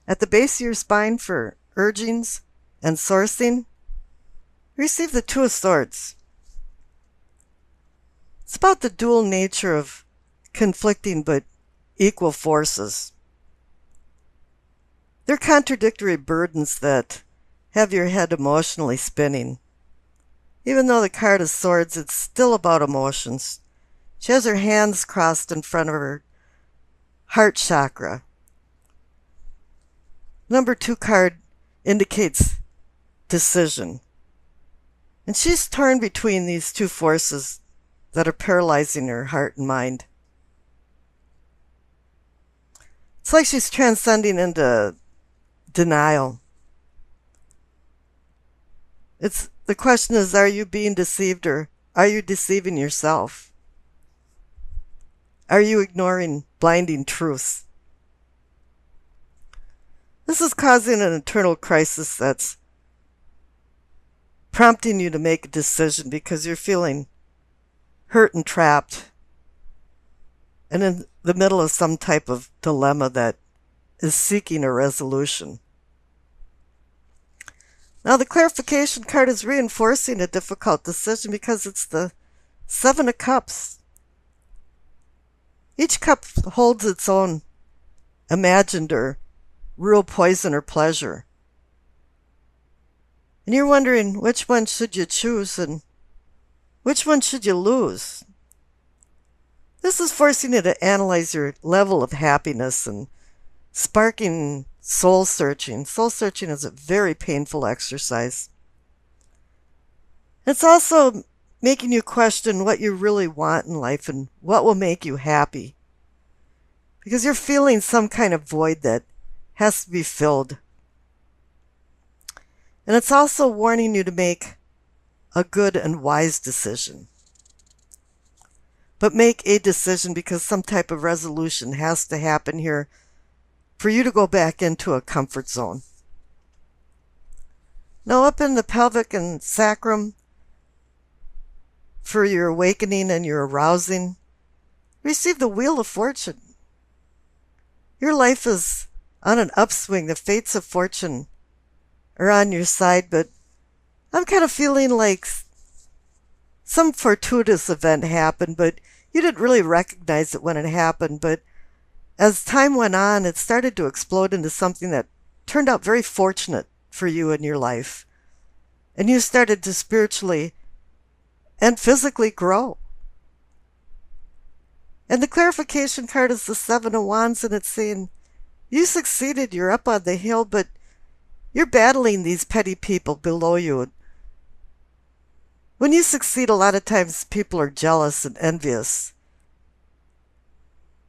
At the base of your spine for urgings and sourcing, receive the Two of Swords. It's about the dual nature of conflicting but equal forces. They're contradictory burdens that have your head emotionally spinning. Even though the card is swords, it's still about emotions. She has her hands crossed in front of her heart chakra. Number 2 card indicates decision. And she's torn between these two forces that are paralyzing her heart and mind. It's like she's transcending into denial. The question is, are you being deceived or are you deceiving yourself? Are you ignoring blinding truths? This is causing an internal crisis that's prompting you to make a decision because you're feeling hurt and trapped and in the middle of some type of dilemma that is seeking a resolution. Now the clarification card is reinforcing a difficult decision because it's the Seven of Cups. Each cup holds its own imagined or real poison or pleasure. And you're wondering which one should you choose and which one should you lose? This is forcing you to analyze your level of happiness and sparking soul searching. Soul searching is a very painful exercise. It's also making you question what you really want in life and what will make you happy. Because you're feeling some kind of void that has to be filled. And it's also warning you to make a good and wise decision. But make a decision because some type of resolution has to happen here for you to go back into a comfort zone. Now up in the pelvic and sacrum, for your awakening and your arousing, receive the Wheel of Fortune. Your life is on an upswing. The fates of fortune are on your side, but I'm kind of feeling like some fortuitous event happened, but you didn't really recognize it when it happened. But as time went on, it started to explode into something that turned out very fortunate for you in your life. And you started to spiritually and physically grow. And the clarification card is the Seven of Wands, and it's saying, you succeeded, you're up on the hill, but you're battling these petty people below you. When you succeed, a lot of times people are jealous and envious.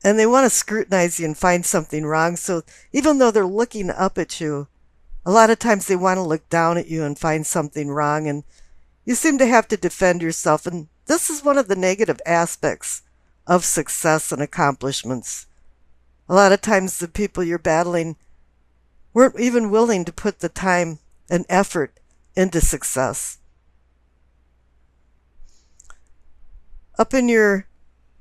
And they want to scrutinize you and find something wrong. So even though they're looking up at you, a lot of times they want to look down at you and find something wrong. And you seem to have to defend yourself. And this is one of the negative aspects of success and accomplishments. A lot of times the people you're battling weren't even willing to put the time and effort into success. Up in your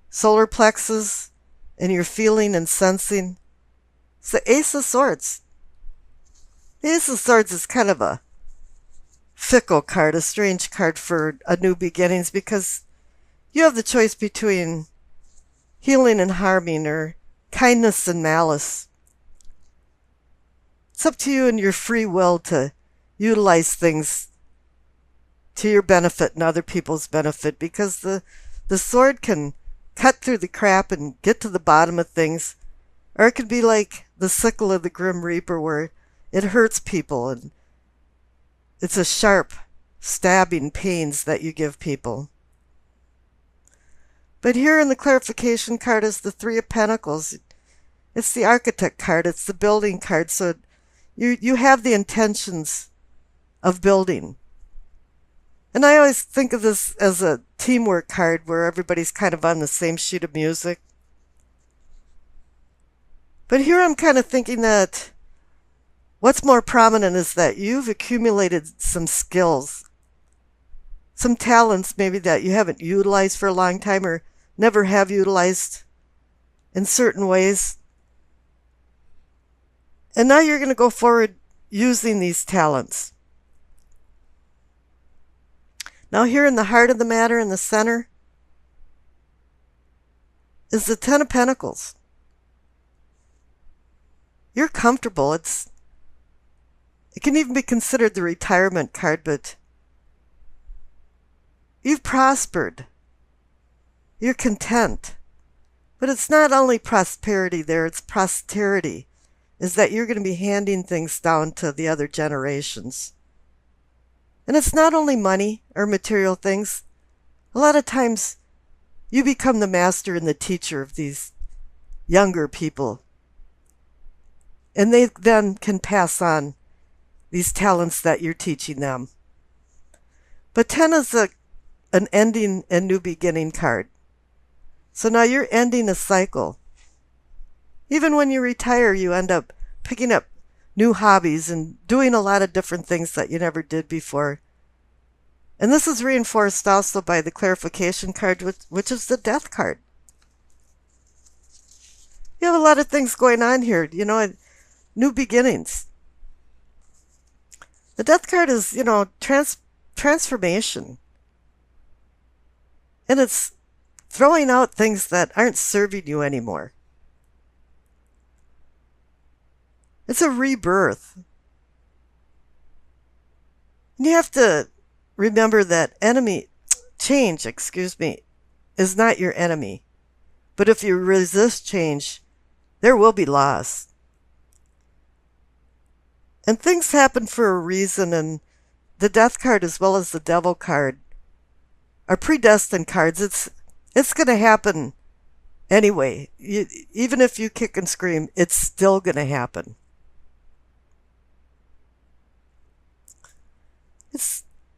solar plexus and your feeling and sensing, it's the Ace of Swords. The Ace of Swords is kind of a fickle card, a strange card for a new beginnings, because you have the choice between healing and harming or kindness and malice. It's up to you and your free will to utilize things to your benefit and other people's benefit, because the sword can cut through the crap and get to the bottom of things, or it could be like the sickle of the Grim Reaper where it hurts people and it's a sharp, stabbing pains that you give people. But here in the clarification card is the Three of Pentacles. It's the Architect card. It's the building card. So you have the intentions of building. And I always think of this as a teamwork card where everybody's kind of on the same sheet of music. But here I'm kind of thinking that what's more prominent is that you've accumulated some skills, some talents maybe that you haven't utilized for a long time or never have utilized in certain ways. And now you're going to go forward using these talents. Now here in the heart of the matter, in the center, is the Ten of Pentacles. You're comfortable. It can even be considered the retirement card, but you've prospered. You're content. But it's not only prosperity there, it's posterity. Is that you're going to be handing things down to the other generations. And it's not only money or material things. A lot of times you become the master and the teacher of these younger people. And they then can pass on these talents that you're teaching them. But 10 is an ending and new beginning card. So now you're ending a cycle. Even when you retire, you end up picking up new hobbies and doing a lot of different things that you never did before. And this is reinforced also by the clarification card, which is the death card. You have a lot of things going on here, new beginnings. The death card is, transformation. And it's throwing out things that aren't serving you anymore. It's a rebirth. And you have to remember that change, is not your enemy. But if you resist change, there will be loss. And things happen for a reason, and the death card as well as the devil card are predestined cards. It's going to happen anyway. Even if you kick and scream, it's still going to happen.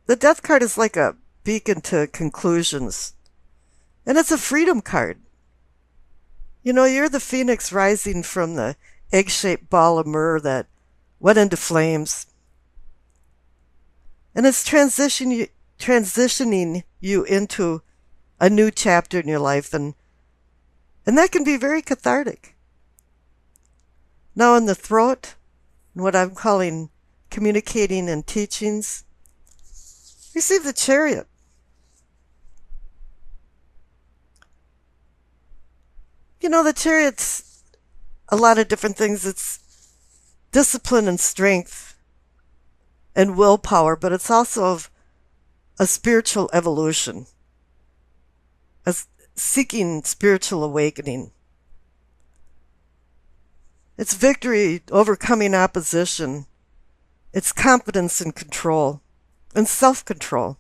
The death card is like a beacon to conclusions. And it's a freedom card. You're the phoenix rising from the egg-shaped ball of myrrh that went into flames. And it's transitioning you into a new chapter in your life. And that can be very cathartic. Now in the throat, what I'm calling communicating and teachings, receive the Chariot. The Chariot's a lot of different things. It's discipline and strength and willpower, but it's also of a spiritual evolution, seeking spiritual awakening. It's victory, overcoming opposition. It's confidence and control and self-control.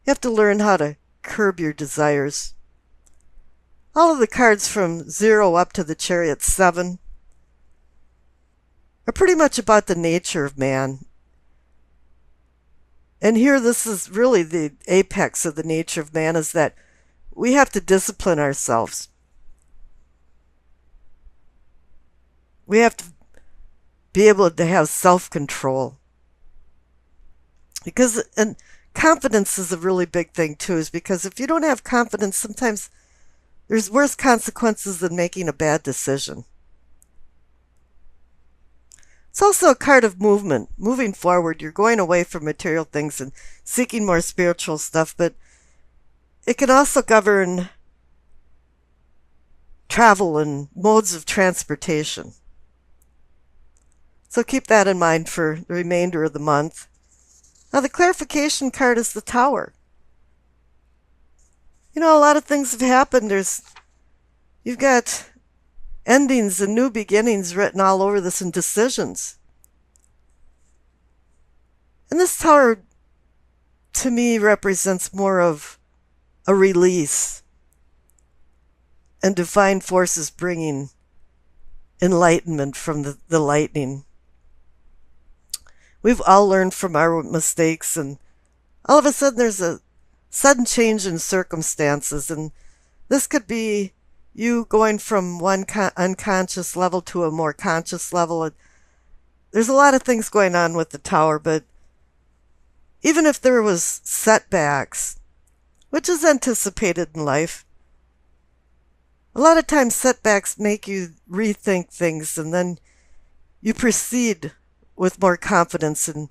You have to learn how to curb your desires. All of the cards from 0 up to the Chariot 7 are pretty much about the nature of man. And here this is really the apex of the nature of man, is that we have to discipline ourselves. We have to be able to have self-control. And confidence is a really big thing too, is because if you don't have confidence, sometimes there's worse consequences than making a bad decision. It's also a card of movement, moving forward. You're going away from material things and seeking more spiritual stuff, but it can also govern travel and modes of transportation. So keep that in mind for the remainder of the month. Now the clarification card is the Tower. A lot of things have happened. You've got endings and new beginnings written all over this, and decisions. And this Tower, to me, represents more of a release and divine forces bringing enlightenment from the lightning. We've all learned from our mistakes, and all of a sudden there's a sudden change in circumstances, and this could be you going from one unconscious level to a more conscious level. There's a lot of things going on with the Tower, but even if there was setbacks, which is anticipated in life, A lot of times setbacks make you rethink things and then you proceed with more confidence and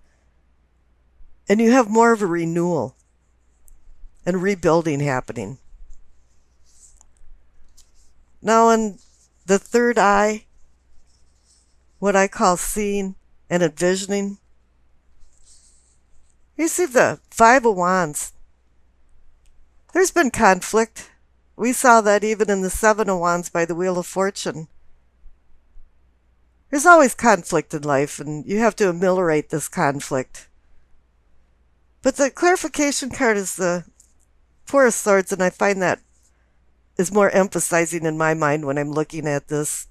you have more of a renewal and rebuilding happening. Now in the third eye, what I call seeing and envisioning, you see the Five of Wands. There's been conflict. We saw that even in the Seven of Wands by the Wheel of Fortune. There's always conflict in life, and you have to ameliorate this conflict. But the clarification card is the Four of Swords, and I find that is more emphasizing in my mind when I'm looking at this,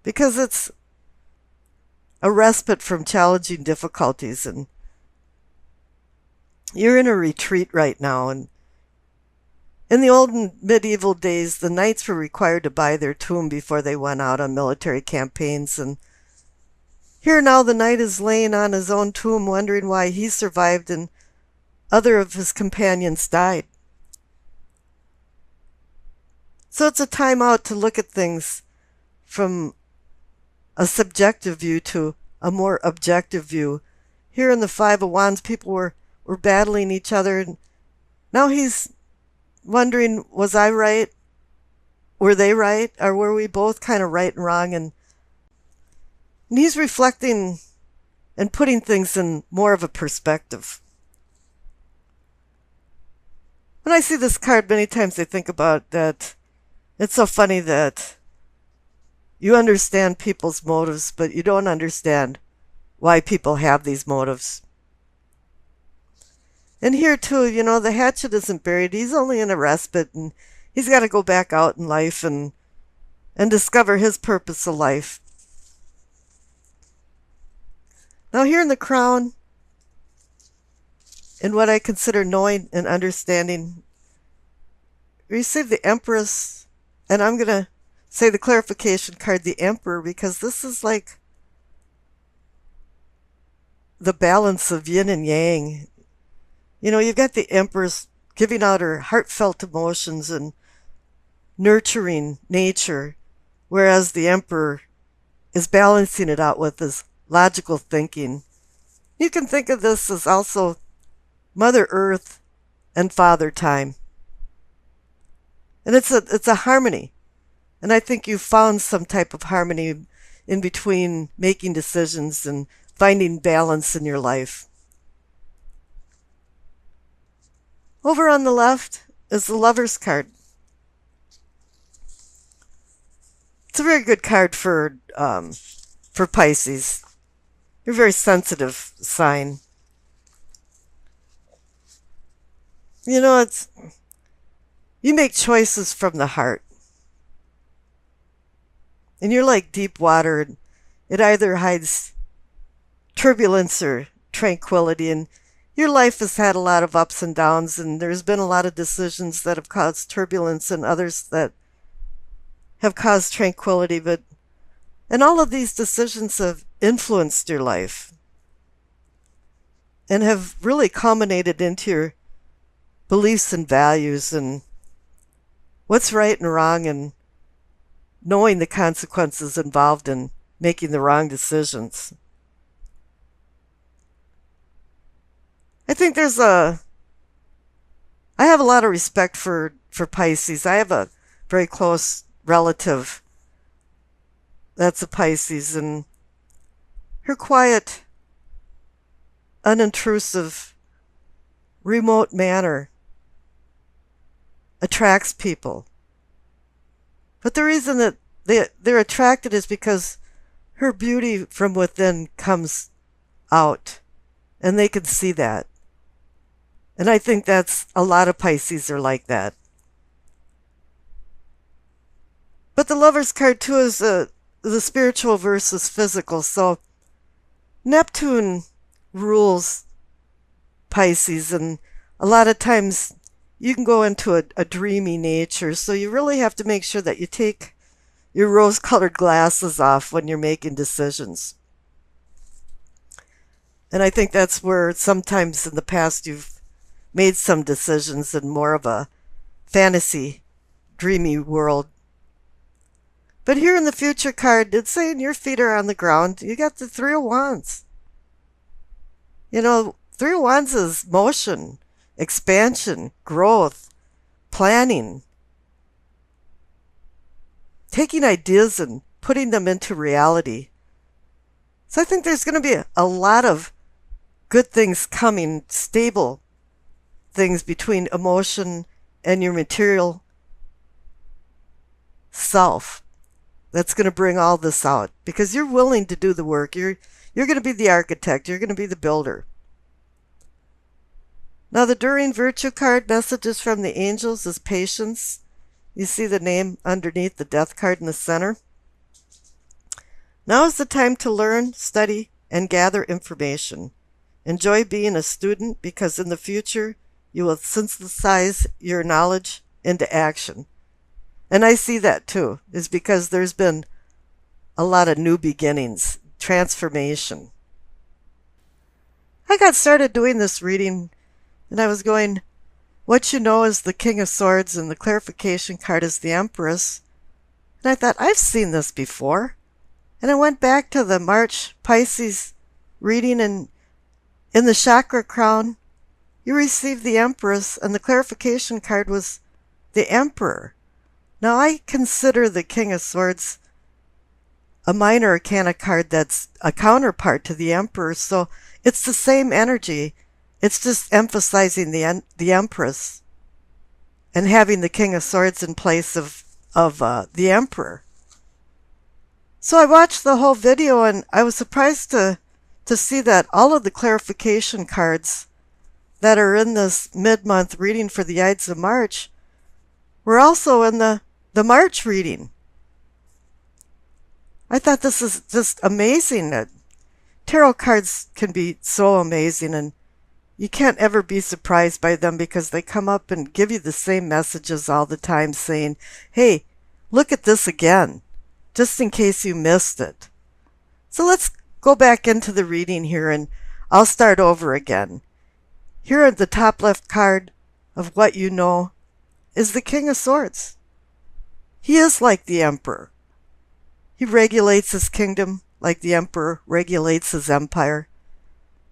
because it's a respite from challenging difficulties, and you're in a retreat right now. And in the old and medieval days, the knights were required to buy their tomb before they went out on military campaigns, and here now the knight is laying on his own tomb wondering why he survived and other of his companions died. So it's a time out to look at things from a subjective view to a more objective view. Here in the Five of Wands, people were battling each other, and now he's wondering, was I right? Were they right? Or were we both kind of right and wrong? And he's reflecting and putting things in more of a perspective. When I see this card, many times I think about that. It's so funny that you understand people's motives, but you don't understand why people have these motives. And here too, the hatchet isn't buried. He's only in a respite, and he's got to go back out in life and discover his purpose of life. Now here in the crown, in what I consider knowing and understanding, receive the Empress, and I'm going to say the clarification card, the Emperor, because this is like the balance of yin and yang. You've got the Empress giving out her heartfelt emotions and nurturing nature, whereas the Emperor is balancing it out with his logical thinking. You can think of this as also Mother Earth and Father Time. And it's a harmony. And I think you've found some type of harmony in between making decisions and finding balance in your life. Over on the left is the Lover's card. It's a very good card for Pisces. You're a very sensitive sign. You make choices from the heart. And you're like deep water. It either hides turbulence or tranquility. And your life has had a lot of ups and downs, and there's been a lot of decisions that have caused turbulence and others that have caused tranquility. And all of these decisions have influenced your life and have really culminated into your beliefs and values and what's right and wrong, and knowing the consequences involved in making the wrong decisions. I think I have a lot of respect for Pisces. I have a very close relative that's a Pisces, and her quiet, unintrusive, remote manner attracts people. But the reason that they're attracted is because her beauty from within comes out, and they can see that. And I think that's a lot of Pisces are like that. But the Lover's card too is the spiritual versus physical. So Neptune rules Pisces, and a lot of times you can go into a dreamy nature. So you really have to make sure that you take your rose-colored glasses off when you're making decisions. And I think that's where sometimes in the past you've made some decisions in more of a fantasy dreamy world. But here in the future card, it's saying your feet are on the ground. You got the Three of Wands. You know, Three of Wands is motion, expansion, growth, planning, taking ideas and putting them into reality. So I think there's going to be a lot of good things coming, stable things between emotion and your material self. That's going to bring all this out because you're willing to do the work. You're going to be the architect. You're going to be the builder. Now the During Virtue card, messages from the angels, is patience. You see the name underneath the Death card in the center. Now is the time to learn, study, and gather information. Enjoy being a student because in the future you will synthesize your knowledge into action. And I see that too, is because there's been a lot of new beginnings, transformation. I got started doing this reading and I was going, what you know is the King of Swords and the clarification card is the Empress. And I thought, I've seen this before. And I went back to the March Pisces reading, and in the chakra crown, you received the Empress and the clarification card was the Emperor. Now I consider the King of Swords a minor arcana card that's a counterpart to the Emperor, so it's the same energy. It's just emphasizing the Empress and having the King of Swords in place of the Emperor. So I watched the whole video and I was surprised to see that all of the clarification cards that are in this mid-month reading for the Ides of March were also in the March reading. I thought this is just amazing. Tarot cards can be so amazing and you can't ever be surprised by them because they come up and give you the same messages all the time saying, hey, look at this again, just in case you missed it. So let's go back into the reading here and I'll start over again. Here at the top left card of what you know is the King of Swords. He is like the Emperor. He regulates his kingdom like the Emperor regulates his empire.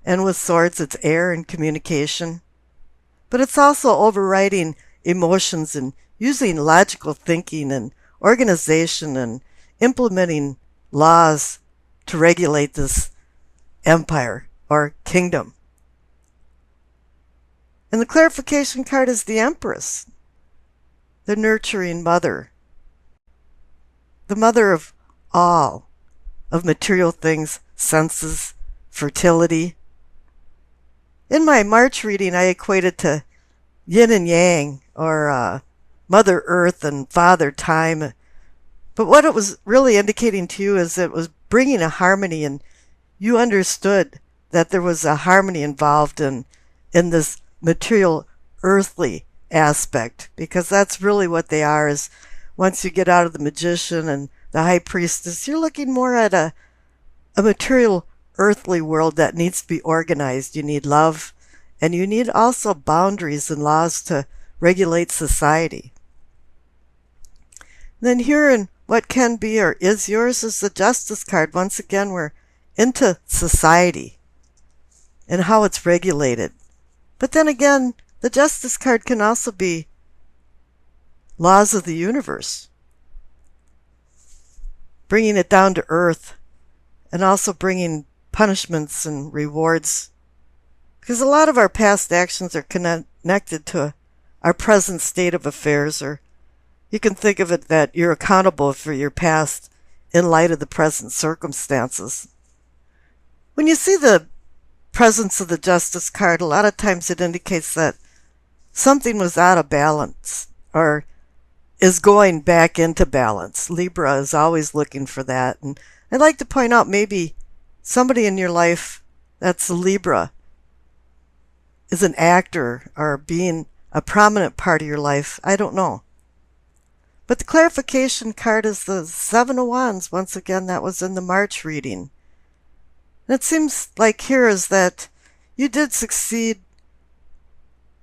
And with swords, it's air and communication. But it's also overriding emotions and using logical thinking and organization and implementing laws to regulate this empire or kingdom. And the clarification card is the Empress, the nurturing mother, the mother of all, of material things, senses, fertility. In my March reading, I equated to yin and yang, or Mother Earth and Father Time. But what it was really indicating to you is it was bringing a harmony, and you understood that there was a harmony involved in this material, earthly aspect, because that's really what they are. Is once you get out of the magician and the high priestess, you're looking more at a material, earthly world that needs to be organized. You need love, and you need also boundaries and laws to regulate society. Then here in what can be or is yours is the Justice card. Once again, we're into society and how it's regulated. But then again, the Justice card can also be laws of the universe, bringing it down to earth, and also bringing punishments and rewards. Because a lot of our past actions are connected to our present state of affairs, or you can think of it that you're accountable for your past in light of the present circumstances. When you see the presence of the Justice card, a lot of times it indicates that something was out of balance or is going back into balance. Libra is always looking for that. And I'd like to point out maybe somebody in your life that's a Libra is an actor or being a prominent part of your life. I don't know. But the clarification card is the Seven of Wands. Once again, that was in the March reading. And it seems like here is that you did succeed,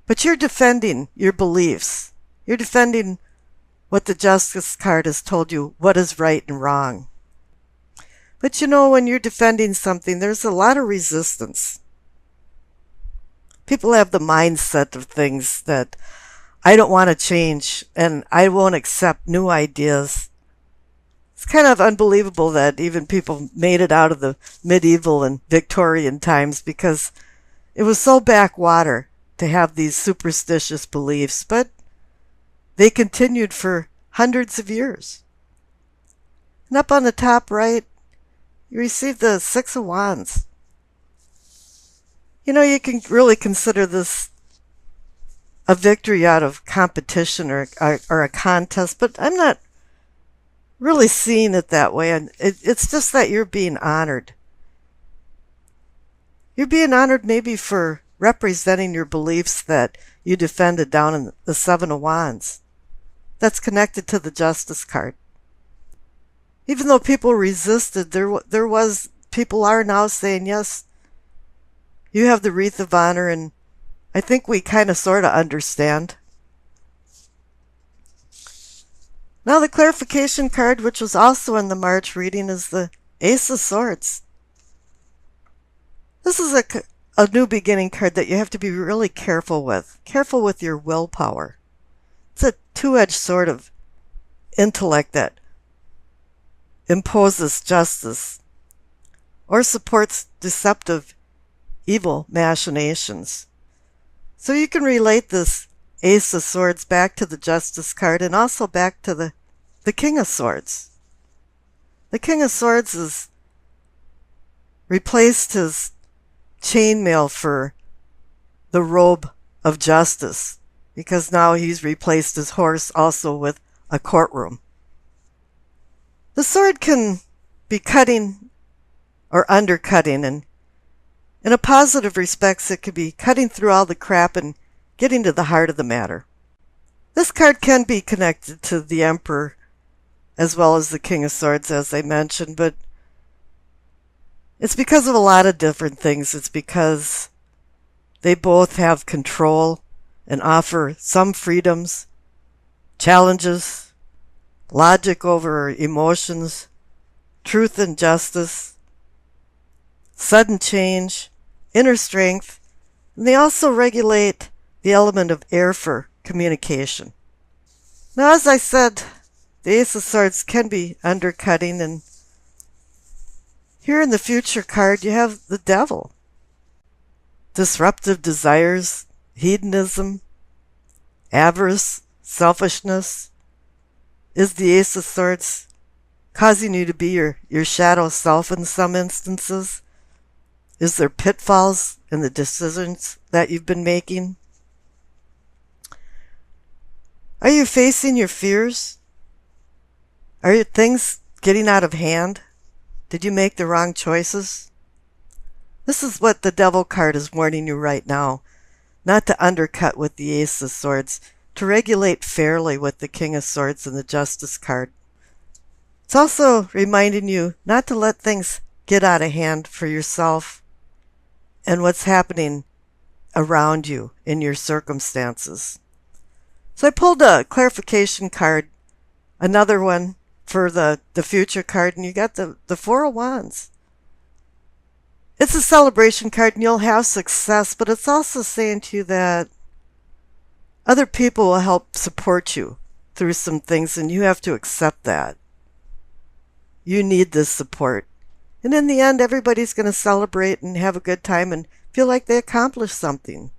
but you're defending your beliefs. You're defending what the Justice card has told you what is right and wrong. But you know, when you're defending something, there's a lot of resistance. People have the mindset of things that I don't want to change and I won't accept new ideas. It's kind of unbelievable that even people made it out of the medieval and Victorian times because it was so backwater to have these superstitious beliefs, but they continued for hundreds of years. And up on the top right, you receive the Six of Wands. You know, you can really consider this a victory out of competition or a contest, but I'm not really seeing it that way. And it's just that you're being honored. You're being honored maybe for representing your beliefs that you defended down in the Seven of Wands. That's connected to the Justice card. Even though people resisted, people are now saying, yes, you have the wreath of honor, and I think we kind of sort of understand. Now the clarification card, which was also in the March reading, is the Ace of Swords. This is a new beginning card that you have to be really careful with. Careful with your willpower. It's a two-edged sword of intellect that imposes justice or supports deceptive evil machinations. So you can relate this Ace of Swords back to the Justice card and also back to the King of Swords. The King of Swords has replaced his chainmail for the robe of justice because now he's replaced his horse also with a courtroom. The sword can be cutting or undercutting, and in a positive respects, it could be cutting through all the crap and getting to the heart of the matter. This card can be connected to the Emperor as well as the King of Swords, as I mentioned, but it's because of a lot of different things. It's because they both have control and offer some freedoms, challenges, logic over emotions, truth and justice, sudden change, inner strength, and they also regulate the element of air for communication. Now, as I said, the Ace of Swords can be undercutting, and here in the Future card you have the Devil. Disruptive desires, hedonism, avarice, selfishness. Is the Ace of Swords causing you to be your shadow self in some instances? Is there pitfalls in the decisions that you've been making? Are you facing your fears? Are your things getting out of hand? Did you make the wrong choices? This is what the Devil card is warning you right now. Not to undercut with the Ace of Swords, to regulate fairly with the King of Swords and the Justice card. It's also reminding you not to let things get out of hand for yourself and what's happening around you in your circumstances. So I pulled a clarification card, another one for the Future card, and you got the Four of Wands. It's a celebration card and you'll have success, but it's also saying to you that other people will help support you through some things, and you have to accept that. You need this support. And in the end, everybody's going to celebrate and have a good time and feel like they accomplished something.